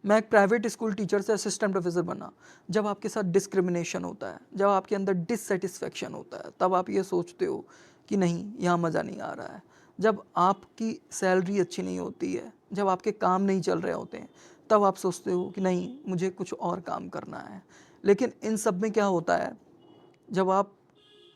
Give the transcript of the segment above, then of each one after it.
मैं एक private school teacher से असिस्टेंट प्रोफेसर बना। जब आपके साथ डिस्क्रिमिनेशन होता है, जब आपके अंदर डिससेटिस्फेक्शन होता है, तब आप ये सोचते हो कि नहीं, यहाँ मज़ा नहीं आ रहा है। जब आपकी सैलरी अच्छी नहीं होती है, जब आपके काम नहीं चल रहे होते हैं, तब आप सोचते हो कि नहीं, मुझे कुछ और काम करना है। लेकिन इन सब में क्या होता है, जब आप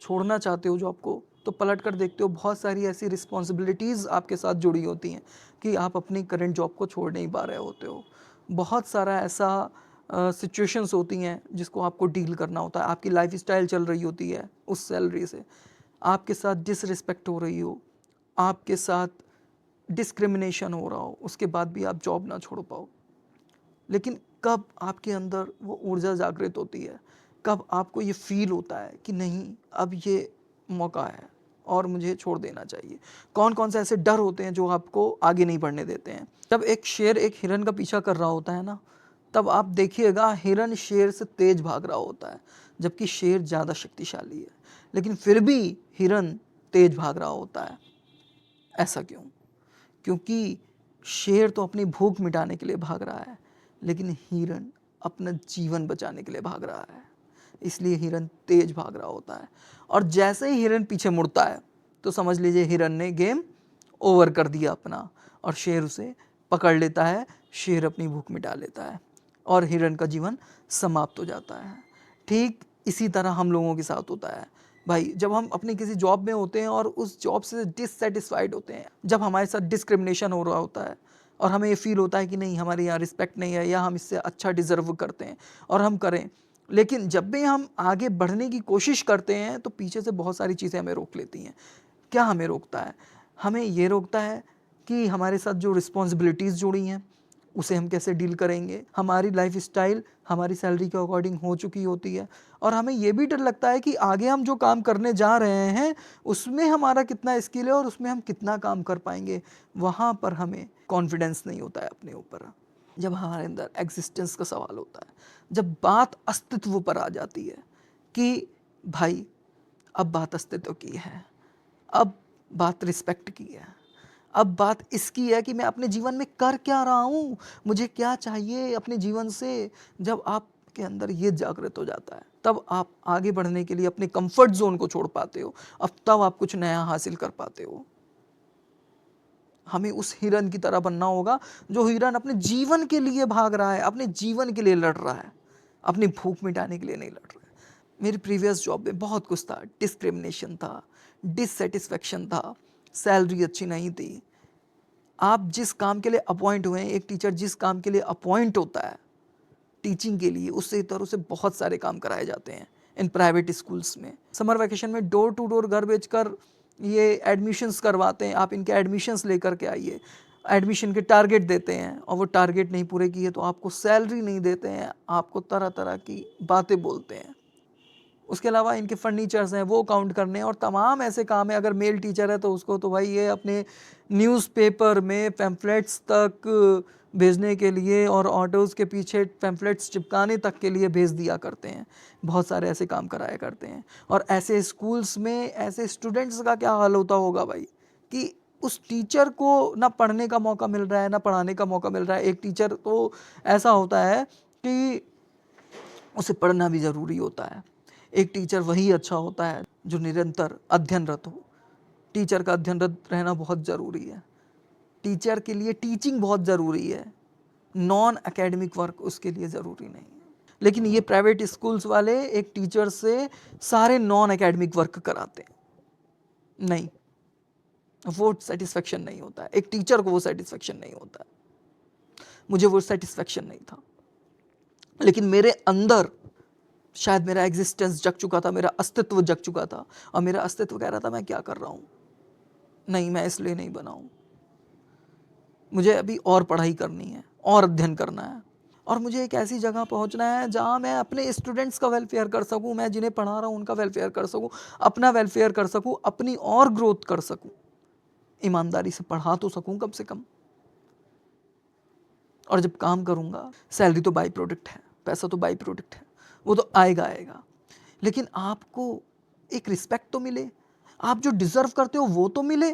छोड़ना चाहते हो जॉब को, तो पलट कर देखते हो बहुत सारी ऐसी रिस्पॉन्सिबिलिटीज़ आपके साथ जुड़ी होती हैं कि आप अपनी करंट जॉब को छोड़ नहीं पा रहे होते हो। बहुत सारा ऐसा सिचुएशंस होती हैं जिसको आपको डील करना होता है। आपकी लाइफस्टाइल चल रही होती है उस सैलरी से, आपके साथ डिसरिस्पेक्ट हो रही हो, आपके साथ डिस्क्रिमिनेशन हो रहा हो, उसके बाद भी आप जॉब ना छोड़ पाओ। लेकिन कब आपके अंदर वो ऊर्जा जागृत होती है, कब आपको ये फील होता है कि नहीं, अब ये मौका है और मुझे छोड़ देना चाहिए। कौन कौन से ऐसे डर होते हैं जो आपको आगे नहीं बढ़ने देते हैं। जब एक शेर एक हिरन का पीछा कर रहा होता है ना, तब आप देखिएगा हिरन शेर से तेज भाग रहा होता है, जबकि शेर ज़्यादा शक्तिशाली है, लेकिन फिर भी हिरन तेज भाग रहा होता है। ऐसा क्यों? क्योंकि शेर तो अपनी भूख मिटाने के लिए भाग रहा है, लेकिन हिरन अपना जीवन बचाने के लिए भाग रहा है। इसलिए हिरन तेज भाग रहा होता है, और जैसे ही हिरन पीछे मुड़ता है तो समझ लीजिए हिरन ने गेम ओवर कर दिया अपना, और शेर उसे पकड़ लेता है। शेर अपनी भूख मिटा लेता है और हिरन का जीवन समाप्त हो जाता है। ठीक इसी तरह हम लोगों के साथ होता है भाई। जब हम अपनी किसी जॉब में होते हैं और उस जॉब से डिससेटिस्फाइड होते हैं, जब हमारे साथ डिस्क्रिमिनेशन हो रहा होता है और हमें ये फील होता है कि नहीं, हमारे यहाँ रिस्पेक्ट नहीं है या हम इससे अच्छा डिज़र्व करते हैं और हम करें, लेकिन जब भी हम आगे बढ़ने की कोशिश करते हैं तो पीछे से बहुत सारी चीज़ें हमें रोक लेती हैं। क्या हमें रोकता है? हमें ये रोकता है कि हमारे साथ जो रिस्पॉन्सिबिलिटीज़ जुड़ी हैं उसे हम कैसे डील करेंगे। हमारी लाइफस्टाइल हमारी सैलरी के अकॉर्डिंग हो चुकी होती है, और हमें ये भी डर लगता है कि आगे हम जो काम करने जा रहे हैं उसमें हमारा कितना स्किल है और उसमें हम कितना काम कर पाएंगे। वहाँ पर हमें कॉन्फिडेंस नहीं होता है अपने ऊपर। जब हमारे अंदर एग्जिस्टेंस का सवाल होता है, जब बात अस्तित्व पर आ जाती है कि भाई अब बात अस्तित्व की है, अब बात रिस्पेक्ट की है, अब बात इसकी है कि मैं अपने जीवन में कर क्या रहा हूँ, मुझे क्या चाहिए अपने जीवन से। जब आपके अंदर ये जागृत हो जाता है, तब आप आगे बढ़ने के लिए अपने कंफर्ट जोन को छोड़ पाते हो। अब तब आप कुछ नया हासिल कर पाते हो। हमें उस हिरन की तरह बनना होगा जो हिरन अपने जीवन के लिए भाग रहा है, अपने जीवन के लिए लड़ रहा है, अपनी भूख मिटाने के लिए नहीं लड़ रहा है। मेरी प्रीवियस जॉब में बहुत कुछ था, डिस्क्रिमिनेशन था, डिससेटिस्फेक्शन था, सैलरी अच्छी नहीं थी। आप जिस काम के लिए अपॉइंट हुए हैं, एक टीचर जिस काम के लिए अपॉइंट होता है टीचिंग के लिए, उससे इतर उसे बहुत सारे काम कराए जाते हैं इन प्राइवेट स्कूल्स में। समर वैकेशन में डोर टू डोर घर बेचकर ये एडमिशन्स करवाते हैं, आप इनके एडमिशन्स लेकर के आइए। एडमिशन के टारगेट देते हैं और वो टारगेट नहीं पूरे किए तो आपको सैलरी नहीं देते हैं, आपको तरह तरह की बातें बोलते हैं। उसके अलावा इनके फर्नीचर्स हैं वो काउंट करने हैं, और तमाम ऐसे काम है। अगर मेल टीचर है तो उसको तो भाई ये अपने न्यूज़पेपर में पैम्फलेट्स तक भेजने के लिए और ऑटोज़ के पीछे पैम्फलेट्स चिपकाने तक के लिए भेज दिया करते हैं। बहुत सारे ऐसे काम कराया करते हैं। और ऐसे स्कूल्स में ऐसे स्टूडेंट्स का क्या हाल होता होगा भाई, कि उस टीचर को ना पढ़ने का मौका मिल रहा है ना पढ़ाने का मौका मिल रहा है। एक टीचर तो ऐसा होता है कि उसे पढ़ना भी ज़रूरी होता है। एक टीचर वही अच्छा होता है जो निरंतर अध्ययनरत हो। टीचर का अध्ययनरत रहना बहुत ज़रूरी है। टीचर के लिए टीचिंग बहुत ज़रूरी है, नॉन एकेडमिक वर्क उसके लिए ज़रूरी नहीं है। लेकिन ये प्राइवेट स्कूल्स वाले एक टीचर से सारे नॉन एकेडमिक वर्क कराते हैं। नहीं, वो सेटिस्फेक्शन नहीं होता है। एक टीचर को वो सेटिस्फेक्शन नहीं होता है। मुझे वो सेटिस्फेक्शन नहीं था, लेकिन मेरे अंदर शायद मेरा एग्जिस्टेंस जग चुका था, मेरा अस्तित्व जग चुका था, और मेरा अस्तित्व कह रहा था मैं क्या कर रहा हूँ, नहीं मैं इसलिए नहीं बना हूँ, मुझे अभी और पढ़ाई करनी है और अध्ययन करना है, और मुझे एक ऐसी जगह पहुँचना है जहाँ मैं अपने स्टूडेंट्स का वेलफेयर कर सकूँ, मैं जिन्हें पढ़ा रहा हूँ उनका वेलफेयर कर सकूँ, अपना वेलफेयर कर सकूँ, अपनी और ग्रोथ कर सकूँ, ईमानदारी से पढ़ा तो सकूँ कम से कम। और जब काम करूँगा, सैलरी तो बाई प्रोडक्ट है, पैसा तो बाई प्रोडक्ट है, वो तो आएगा आएगा, लेकिन आपको एक रिस्पेक्ट तो मिले, आप जो डिज़र्व करते हो वो तो मिले।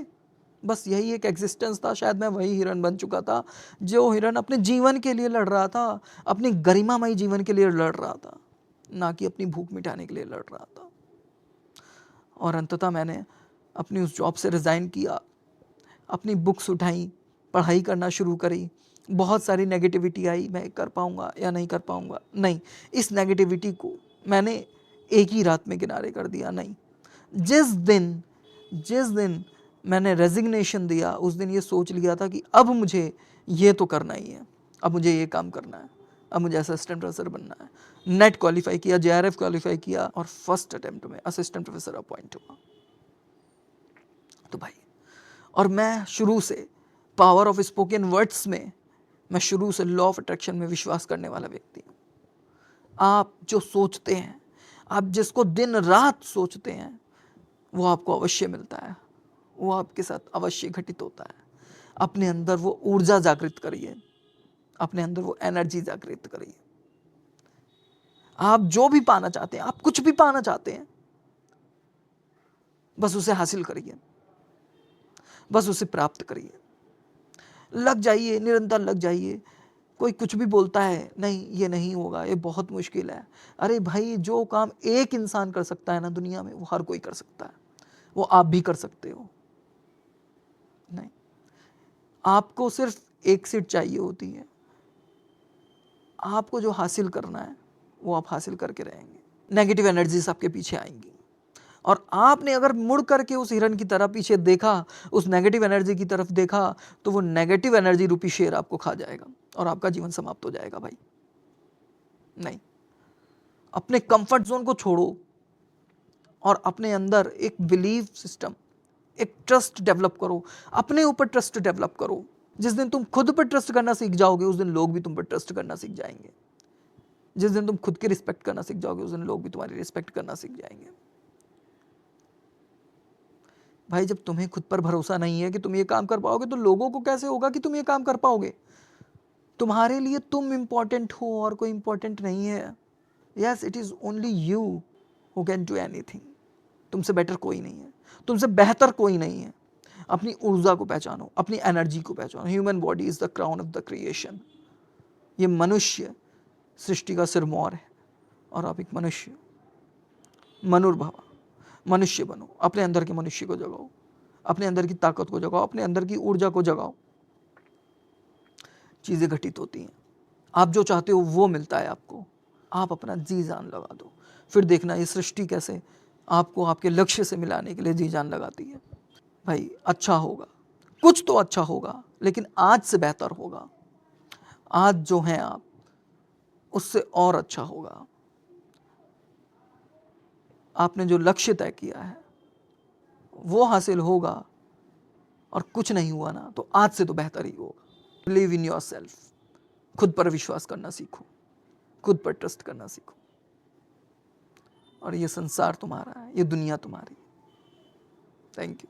बस यही एक एग्जिस्टेंस था, शायद मैं वही हिरन बन चुका था जो हिरन अपने जीवन के लिए लड़ रहा था, अपनी गरिमामय जीवन के लिए लड़ रहा था, ना कि अपनी भूख मिटाने के लिए लड़ रहा था। और अंततः मैंने अपनी उस जॉब से रिज़ाइन किया, अपनी बुक्स उठाई, पढ़ाई करना शुरू करी। बहुत सारी नेगेटिविटी आई, मैं कर पाऊँगा या नहीं कर पाऊँगा, नहीं, इस नेगेटिविटी को मैंने एक ही रात में किनारे कर दिया। नहीं, जिस दिन मैंने रेजिग्नेशन दिया, उस दिन ये सोच लिया था कि अब मुझे ये तो करना ही है, अब मुझे ये काम करना है, अब मुझे असिस्टेंट प्रोफेसर बनना है। नेट क्वालिफाई किया, JRF क्वालिफाई किया और फर्स्ट अटेम्प्ट में असिस्टेंट प्रोफेसर अपॉइंट हुआ। तो भाई, और मैं शुरू से पावर ऑफ स्पोकन वर्ड्स में, मैं शुरू से लॉ ऑफ अट्रैक्शन में विश्वास करने वाला व्यक्ति हूँ। आप जो सोचते हैं, आप जिसको दिन रात सोचते हैं, वो आपको अवश्य मिलता है, वो आपके साथ अवश्य घटित होता है। अपने अंदर वो ऊर्जा जागृत करिए, अपने अंदर वो एनर्जी जागृत करिए। आप जो भी पाना चाहते हैं, आप कुछ भी पाना चाहते हैं, बस उसे हासिल करिए, बस उसे प्राप्त करिए। लग जाइए, निरंतर लग जाइए। कोई कुछ भी बोलता है, नहीं ये नहीं होगा, ये बहुत मुश्किल है। अरे भाई, जो काम एक इंसान कर सकता है ना दुनिया में, वो हर कोई कर सकता है, वो आप भी कर सकते हो। नहीं, आपको सिर्फ एक सीट चाहिए होती है। आपको जो हासिल करना है वो आप हासिल करके रहेंगे। नेगेटिव एनर्जीज आपके पीछे आएंगी, और आपने अगर मुड़ करके उस हिरन की तरह पीछे देखा, उस नेगेटिव एनर्जी की तरफ देखा, तो वो नेगेटिव एनर्जी रूपी शेर आपको खा जाएगा और आपका जीवन समाप्त हो जाएगा। भाई नहीं, अपने कंफर्ट जोन को छोड़ो और अपने अंदर एक बिलीव सिस्टम, एक ट्रस्ट डेवलप करो, अपने ऊपर ट्रस्ट डेवलप करो। जिस दिन तुम खुद पर ट्रस्ट करना सीख जाओगे, उस दिन लोग भी तुम पर ट्रस्ट करना सीख जाएंगे। जिस दिन तुम खुद की रिस्पेक्ट करना सीख जाओगे, उस दिन लोग भी तुम्हारी रिस्पेक्ट करना सीख जाएंगे। भाई, जब तुम्हें खुद पर भरोसा नहीं है कि तुम ये काम कर पाओगे, तो लोगों को कैसे होगा कि तुम ये काम कर पाओगे? तुम्हारे लिए तुम इंपॉर्टेंट हो और कोई इंपॉर्टेंट नहीं है। Yes, it is only you who can do anything. तुमसे बेटर कोई नहीं है, तुमसे बेहतर कोई नहीं है। अपनी ऊर्जा को पहचानो, अपनी एनर्जी को पहचानो। Human body is the crown of the creation. ये मनुष्य सृष्टि का सिरमौर है, और आप एक मनुष्य, मनुर्भव, मनुष्य बनो। अपने अंदर के मनुष्य को जगाओ, अपने अंदर की ताकत को जगाओ, अपने अंदर की ऊर्जा को जगाओ। चीज़ें घटित होती हैं, आप जो चाहते हो वो मिलता है आपको। आप अपना जी जान लगा दो, फिर देखना ये सृष्टि कैसे आपको आपके लक्ष्य से मिलाने के लिए जी जान लगाती है। भाई, अच्छा होगा, कुछ तो अच्छा होगा, लेकिन आज से बेहतर होगा। आज जो हैं आप, उससे और अच्छा होगा। आपने जो लक्ष्य तय किया है वो हासिल होगा, और कुछ नहीं हुआ ना, तो आज से तो बेहतर ही होगा। Believe in your self. खुद पर विश्वास करना सीखो, खुद पर ट्रस्ट करना सीखो, और ये संसार तुम्हारा है, ये दुनिया तुम्हारी है। Thank you.